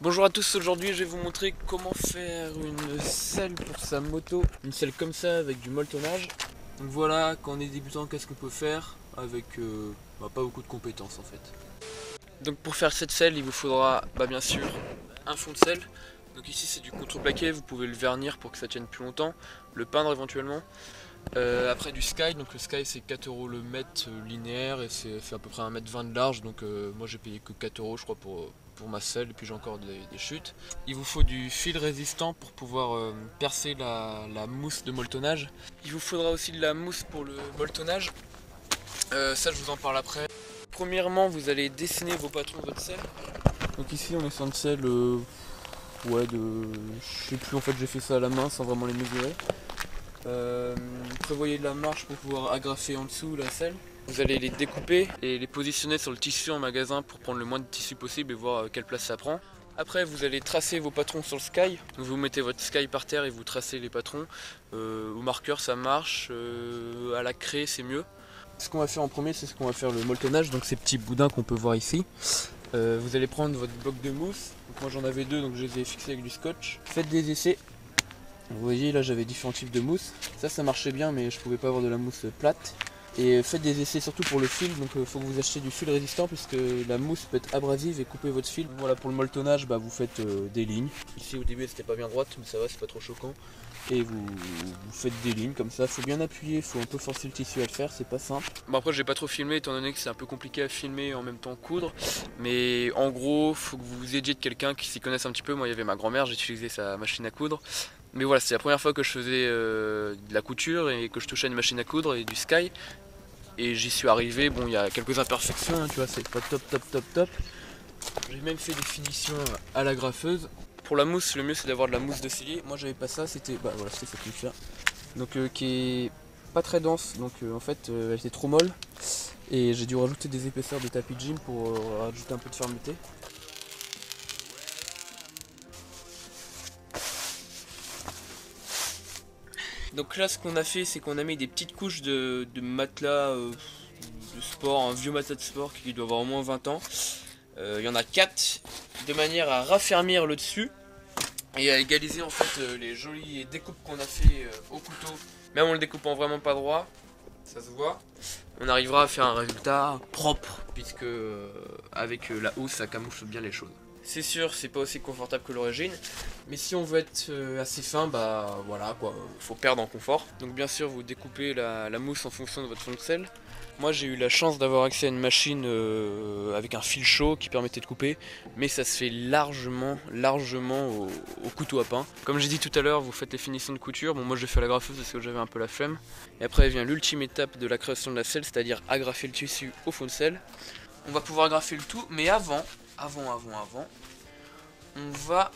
Bonjour à tous, aujourd'hui je vais vous montrer comment faire une selle pour sa moto. Une selle comme ça avec du molletonnage. Donc voilà, quand on est débutant, qu'est-ce qu'on peut faire avec pas beaucoup de compétences en fait. Donc pour faire cette selle, il vous faudra bien sûr un fond de selle. Donc ici c'est du contreplaqué, vous pouvez le vernir pour que ça tienne plus longtemps, le peindre éventuellement. Après du sky, donc le sky c'est 4 € le mètre linéaire et c'est fait à peu près 1,20 m de large, donc moi j'ai payé que 4 € je crois pour ma selle, et puis j'ai encore des chutes. Il vous faut du fil résistant pour pouvoir percer la mousse de molletonnage. Il vous faudra aussi de la mousse pour le molletonnage, ça je vous en parle après. Premièrement vous allez dessiner vos patrons de votre selle. Donc ici on est sur une selle je sais plus, en fait j'ai fait ça à la main sans vraiment les mesurer. Prévoyez de la marge pour pouvoir agrafer en dessous la selle. Vous allez les découper et les positionner sur le tissu en magasin pour prendre le moins de tissu possible et voir quelle place ça prend. Après vous allez tracer vos patrons sur le sky. Donc vous mettez votre sky par terre et vous tracez les patrons. Au marqueur ça marche, à la craie c'est mieux. Ce qu'on va faire en premier, c'est ce qu'on va faire le molletonnage, donc ces petits boudins qu'on peut voir ici. Vous allez prendre votre bloc de mousse. Donc moi j'en avais deux, donc je les ai fixés avec du scotch. Faites des essais. Vous voyez là j'avais différents types de mousse, ça marchait bien mais je pouvais pas avoir de la mousse plate. Et faites des essais surtout pour le fil, donc il faut que vous achetiez du fil résistant puisque la mousse peut être abrasive et couper votre fil. Voilà, pour le molletonnage vous faites des lignes. Ici au début c'était pas bien droite mais ça va, c'est pas trop choquant. Et vous faites des lignes comme ça, faut bien appuyer, faut un peu forcer le tissu à le faire, c'est pas simple. Bon après j'ai pas trop filmé étant donné que c'est un peu compliqué à filmer et en même temps coudre. Mais en gros faut que vous vous aidiez de quelqu'un qui s'y connaisse un petit peu. Moi il y avait ma grand-mère, j'utilisais sa machine à coudre. Mais voilà, c'est la première fois que je faisais de la couture et que je touchais à une machine à coudre et du sky. Et j'y suis arrivé, bon il y a quelques imperfections, hein, tu vois, c'est pas top. J'ai même fait des finitions à la graffeuse. Pour la mousse, le mieux c'est d'avoir de la mousse de cellier. Moi j'avais pas ça, c'était cette mousse là. Donc qui est pas très dense, donc en fait elle était trop molle. Et j'ai dû rajouter des épaisseurs de tapis de gym pour rajouter un peu de fermeté. Donc là ce qu'on a fait, c'est qu'on a mis des petites couches de matelas de sport, un vieux matelas de sport qui doit avoir au moins 20 ans. Il y en a 4, de manière à raffermir le dessus et à égaliser en fait les jolies découpes qu'on a fait au couteau. Même en le découpant vraiment pas droit, ça se voit, on arrivera à faire un résultat propre puisque avec la housse ça camoufle bien les choses. C'est sûr, c'est pas aussi confortable que l'origine, mais si on veut être assez fin, voilà quoi, faut perdre en confort. Donc bien sûr, vous découpez la mousse en fonction de votre fond de selle. Moi j'ai eu la chance d'avoir accès à une machine avec un fil chaud qui permettait de couper, mais ça se fait largement au couteau à pain. Comme j'ai dit tout à l'heure, vous faites les finitions de couture. Bon, moi j'ai fait la graffeuse parce que j'avais un peu la flemme. Et après vient l'ultime étape de la création de la selle, c'est-à-dire agrafer le tissu au fond de selle. On va pouvoir agrafer le tout, mais avant, on va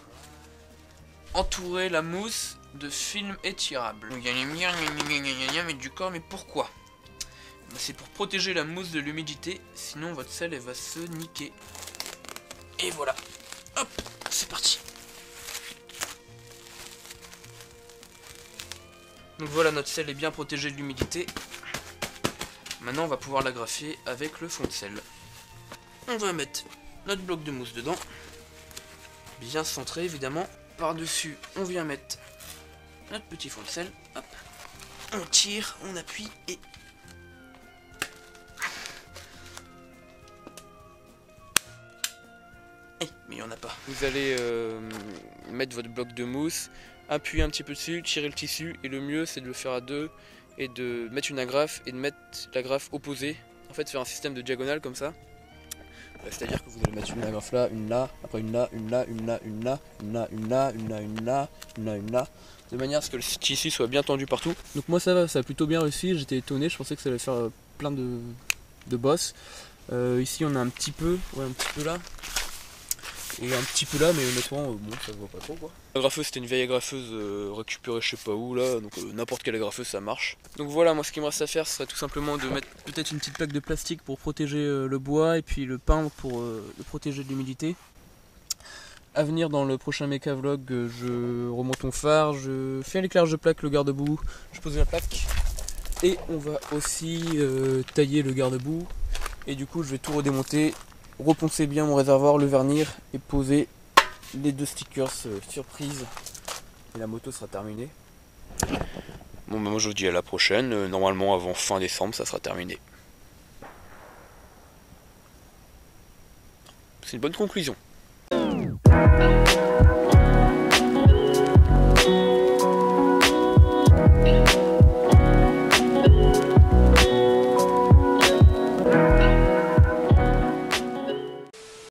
entourer la mousse de film étirable. Mais du corps, mais pourquoi? C'est pour protéger la mousse de l'humidité, sinon votre selle elle va se niquer. Et voilà, hop, c'est parti. Donc voilà, notre selle est bien protégée de l'humidité. Maintenant on va pouvoir l'agrafer avec le fond de selle. On va mettre notre bloc de mousse dedans, bien centré évidemment. Par dessus on vient mettre notre petit fond de selle, hop. On tire, on appuie et mais il n'y en a pas. Vous allez mettre votre bloc de mousse, appuyer un petit peu dessus, tirer le tissu, et le mieux c'est de le faire à deux et de mettre une agrafe et de mettre l'agrafe opposée. En fait faire un système de diagonale comme ça. C'est-à-dire que vous allez mettre une agrafe là, une là, après une là, une là, une là, une là, une là, une là, une là, une là, une là, une là, de manière à ce que le tissu soit bien tendu partout. Donc moi ça va, ça a plutôt bien réussi, j'étais étonné, je pensais que ça allait faire plein de bosses. Ici on a un petit peu là. Et un petit peu là, mais honnêtement, bon, ça se voit pas trop quoi. La graffeuse c'était une vieille agrafeuse récupérée je sais pas où là, donc n'importe quelle agrafeuse ça marche. Donc voilà, moi ce qu'il me reste à faire ce serait tout simplement de mettre peut-être une petite plaque de plastique pour protéger le bois et puis le peindre pour le protéger de l'humidité. À venir dans le prochain méca vlog, je remonte mon phare, je fais un éclairage de plaque, le garde-boue, je pose la plaque. Et on va aussi tailler le garde-boue. Et du coup je vais tout redémonter, reponcer bien mon réservoir, le vernir et poser les 2 stickers surprise et la moto sera terminée. Bon bah moi je vous dis à la prochaine, normalement avant fin décembre ça sera terminé. C'est une bonne conclusion.